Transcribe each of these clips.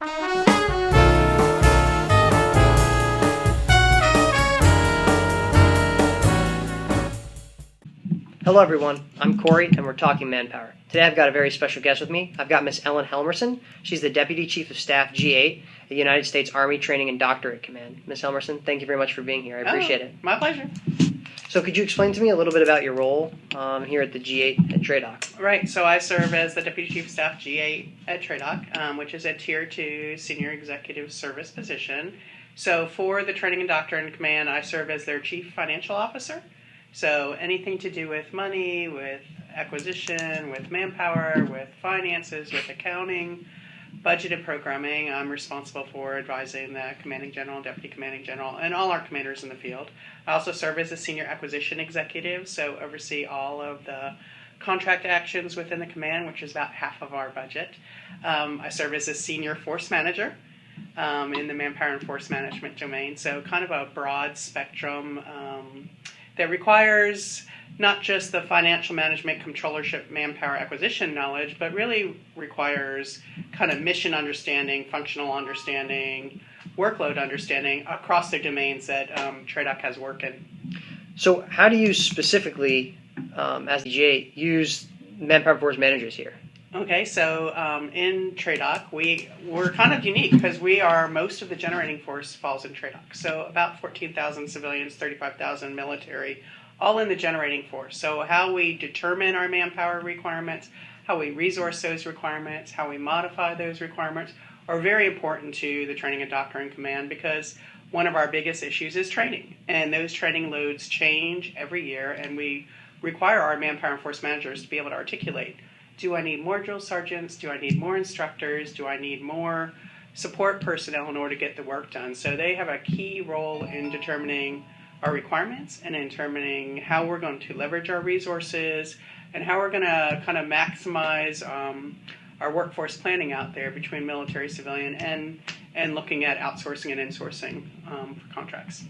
Hello everyone, I'm Corey and we're talking Manpower. Today I've got a very special guest with me. I've got Miss Ellen Helmerson. She's the Deputy Chief of Staff G8 at the United States Army Training and Doctorate Command. Miss Helmerson, thank you very much for being here. I appreciate it. My pleasure. So could you explain to me a little bit about your role here at the G8 at TRADOC? Right, so I serve as the Deputy Chief of Staff G8 at TRADOC, which is a Tier 2 Senior Executive Service position. So for the Training and Doctrine Command, I serve as their Chief Financial Officer. So anything to do with money, with acquisition, with manpower, with finances, with accounting, budget and programming, I'm responsible for advising the Commanding General, Deputy Commanding General, and all our commanders in the field. I also serve as a Senior Acquisition Executive, so oversee all of the contract actions within the command, which is about half of our budget. I serve as a Senior Force Manager in the Manpower and Force Management domain, so kind of a broad spectrum that requires not just the financial management, controllership, manpower acquisition knowledge, but really requires kind of mission understanding, functional understanding, workload understanding across the domains that TRADOC has work in. So how do you specifically, as G8, use Manpower and Force Managers here? Okay, so in TRADOC, we're kind of unique because most of the generating force falls in TRADOC. So about 14,000 civilians, 35,000 military, all in the generating force. So how we determine our manpower requirements, how we resource those requirements, how we modify those requirements are very important to the Training and Doctrine Command because one of our biggest issues is training. And those training loads change every year, and we require our manpower and force managers to be able to articulate, do I need more drill sergeants? Do I need more instructors? Do I need more support personnel in order to get the work done? So they have a key role in determining our requirements and in determining how we're going to leverage our resources and how we're going to kind of maximize our workforce planning out there between military, civilian, and looking at outsourcing and insourcing for contracts.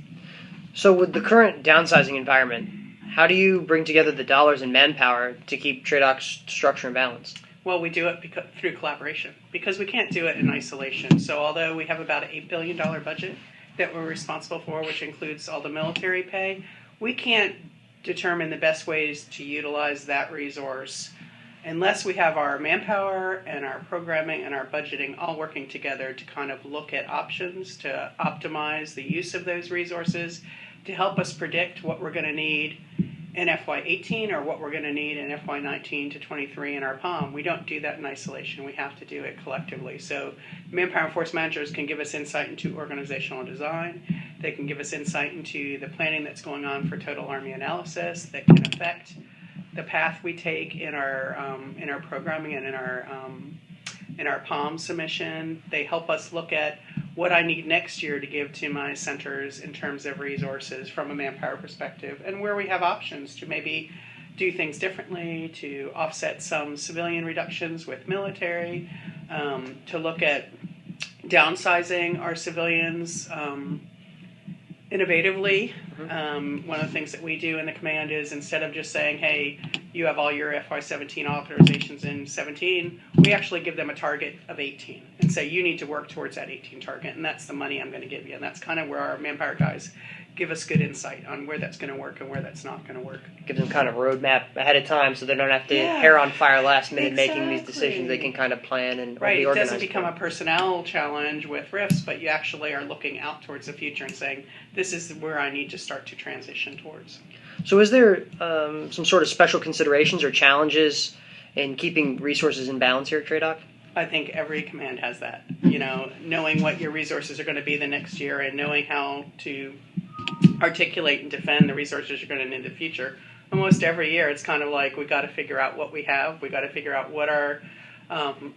So with the current downsizing environment, how do you bring together the dollars and manpower to keep TRADOC's structure and balance? Well, we do it through collaboration because we can't do it in isolation. So although we have about an $8 billion budget that we're responsible for, which includes all the military pay, we can't determine the best ways to utilize that resource unless we have our manpower and our programming and our budgeting all working together to kind of look at options to optimize the use of those resources to help us predict what we're going to need in FY18 or what we're going to need in FY19 to 23 in our POM. We don't do that in isolation. We have to do it collectively. So Manpower and Force Managers can give us insight into organizational design. They can give us insight into the planning that's going on for total Army analysis that can affect the path we take in our programming and in our POM submission. They help us look at what I need next year to give to my centers in terms of resources from a manpower perspective, and where we have options to maybe do things differently, to offset some civilian reductions with military, to look at downsizing our civilians innovatively. One of the things that we do in the command is instead of just saying, hey, you have all your FY17 authorizations in 17, we actually give them a target of 18 and say, you need to work towards that 18 target, and that's the money I'm going to give you. And that's kind of where our manpower guys give us good insight on where that's going to work and where that's not going to work. Give them kind of a roadmap ahead of time so they don't have to hair on fire last minute making these decisions. They can kind of plan and be organized. It doesn't become a personnel challenge with RIFs, but you actually are looking out towards the future and saying, this is where I need to start to transition towards. So is there some sort of special considerations or challenges in keeping resources in balance here at TRADOC? I think every command has that. You know, knowing what your resources are going to be the next year and knowing how to articulate and defend the resources you're going to need in the future. Almost every year, it's kind of like we got to figure out what we have. We got to figure out what our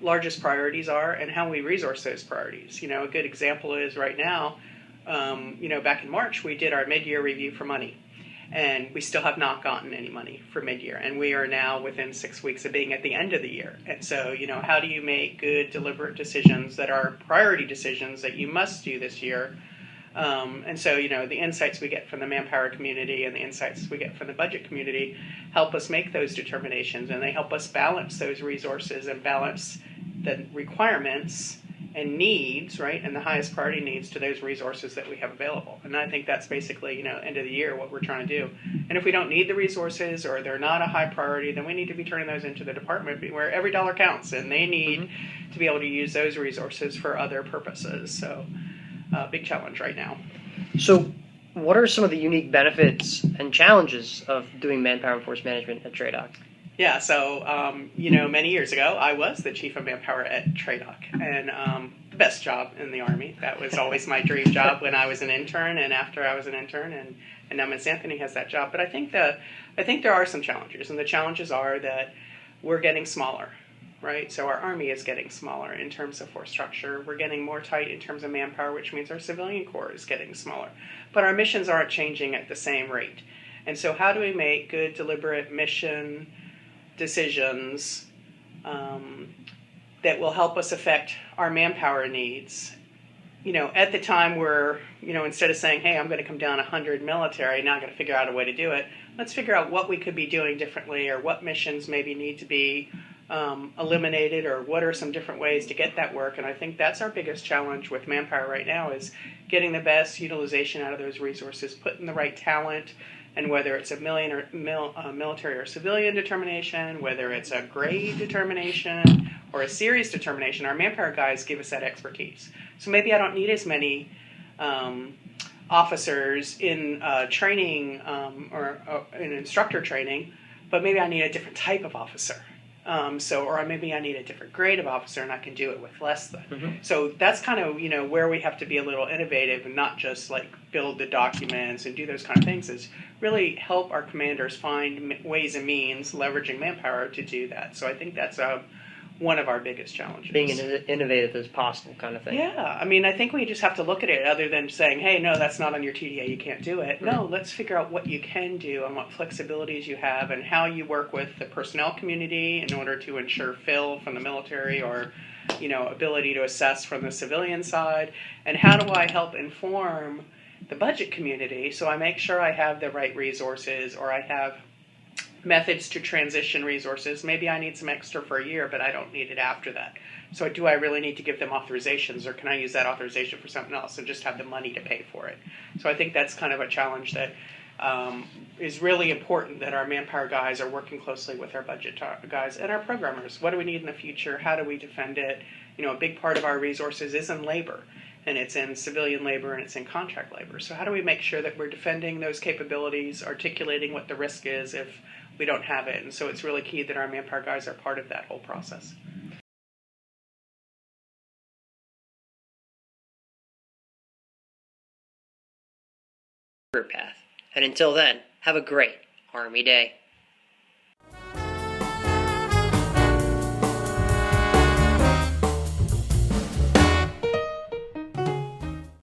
largest priorities are and how we resource those priorities. You know, a good example is right now. Back in March, we did our mid-year review for money. And we still have not gotten any money for mid-year. And we are now within 6 weeks of being at the end of the year. And so, how do you make good, deliberate decisions that are priority decisions that you must do this year? And so, the insights we get from the manpower community and the insights we get from the budget community help us make those determinations. And they help us balance those resources and balance the requirements and needs, right, and the highest priority needs to those resources that we have available. And I think that's basically, end of the year what we're trying to do. And if we don't need the resources or they're not a high priority, then we need to be turning those into the department where every dollar counts, and they need to be able to use those resources for other purposes. So, big challenge right now. So, what are some of the unique benefits and challenges of doing manpower and force management at TRADOC? Yeah, so, many years ago, I was the chief of manpower at TRADOC, and the best job in the Army. That was always my dream job when I was an intern and after I was an intern, and now Ms. Anthony has that job. But I think there are some challenges, and the challenges are that we're getting smaller, right? So our Army is getting smaller in terms of force structure. We're getting more tight in terms of manpower, which means our civilian corps is getting smaller. But our missions aren't changing at the same rate. And so how do we make good, deliberate mission decisions that will help us affect our manpower needs? At the time we're, instead of saying, hey, I'm going to come down 100 military, now I'm going to figure out a way to do it, let's figure out what we could be doing differently, or what missions maybe need to be eliminated, or what are some different ways to get that work. And I think that's our biggest challenge with manpower right now, is getting the best utilization out of those resources, putting the right talent, and whether it's a military or civilian determination, whether it's a grade determination or a series determination, our manpower guys give us that expertise. So maybe I don't need as many officers in training or in instructor training, but maybe I need a different type of officer. Or maybe I need a different grade of officer, and I can do it with less than. So that's kind of, where we have to be a little innovative and not just like build the documents and do those kind of things, is really help our commanders find ways and means, leveraging manpower, to do that. So I think that's one of our biggest challenges. Being as innovative as possible, kind of thing. Yeah, I think we just have to look at it, other than saying, hey, no, that's not on your TDA, you can't do it. No, let's figure out what you can do and what flexibilities you have, and how you work with the personnel community in order to ensure fill from the military, or ability to assess from the civilian side, and how do I help inform the budget community so I make sure I have the right resources, or I have methods to transition resources. Maybe I need some extra for a year, but I don't need it after that. So do I really need to give them authorizations, or can I use that authorization for something else and just have the money to pay for it? So I think that's kind of a challenge that is really important, that our manpower guys are working closely with our budget guys and our programmers. What do we need in the future? How do we defend it? A big part of our resources is in labor, and it's in civilian labor, and it's in contract labor. So how do we make sure that we're defending those capabilities, articulating what the risk is if we don't have it? And so it's really key that our manpower guys are part of that whole process. Path. And until then, have a great Army Day.